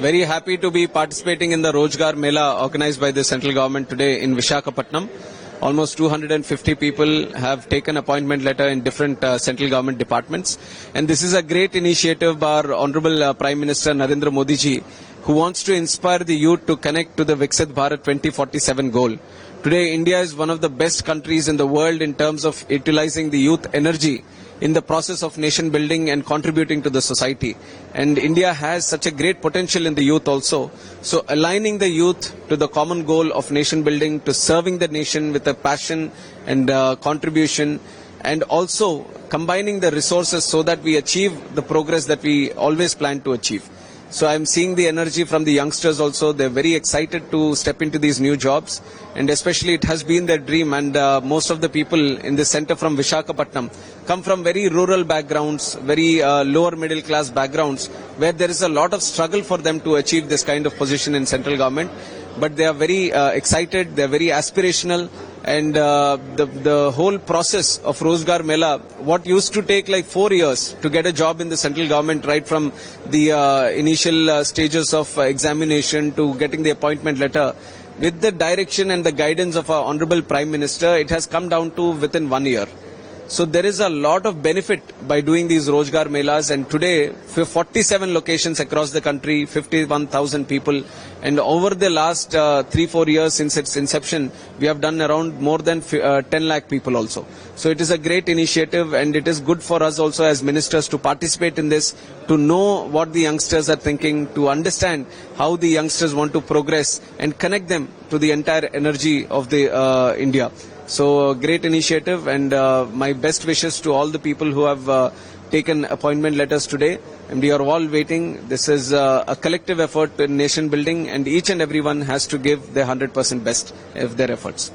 Very happy to be participating in the Rojgar Mela organized by the central government today in Visakhapatnam. Almost 250 people have taken appointment letter in different central government departments. And this is a great initiative by our Honorable Prime Minister Narendra Modi ji, who wants to inspire the youth to connect to the Viksit Bharat 2047 goal. Today, India is one of the best countries in the world in terms of utilizing the youth energy in the process of nation building and contributing to the society. And India has such a great potential in the youth also. So aligning the youth to the common goal of nation building, to serving the nation with a passion and contribution, and also combining the resources so that we achieve the progress that we always plan to achieve. So I'm seeing the energy from the youngsters also. They're very excited to step into these new jobs. And especially it has been their dream. And most of the people in the center from Visakhapatnam come from very rural backgrounds, very lower middle class backgrounds, where there is a lot of struggle for them to achieve this kind of position in central government. But they are very excited, they are very aspirational. And the whole process of Rojgar Mela, what used to take like 4 years to get a job in the central government, right from the initial stages of examination to getting the appointment letter, with the direction and the guidance of our Honorable Prime Minister, it has come down to within 1 year. So there is a lot of benefit by doing these Rojgar Melas, and today 47 locations across the country, 51,000 people, and over the last 3-4 years since its inception, we have done around more than 10 lakh people also. So it is a great initiative, and it is good for us also as ministers to participate in this, to know what the youngsters are thinking, to understand how the youngsters want to progress and connect them to the entire energy of the India. So great initiative, and my best wishes to all the people who have taken appointment letters today. And we are all waiting. This is a collective effort in nation building, and each and everyone has to give their 100% best of their efforts.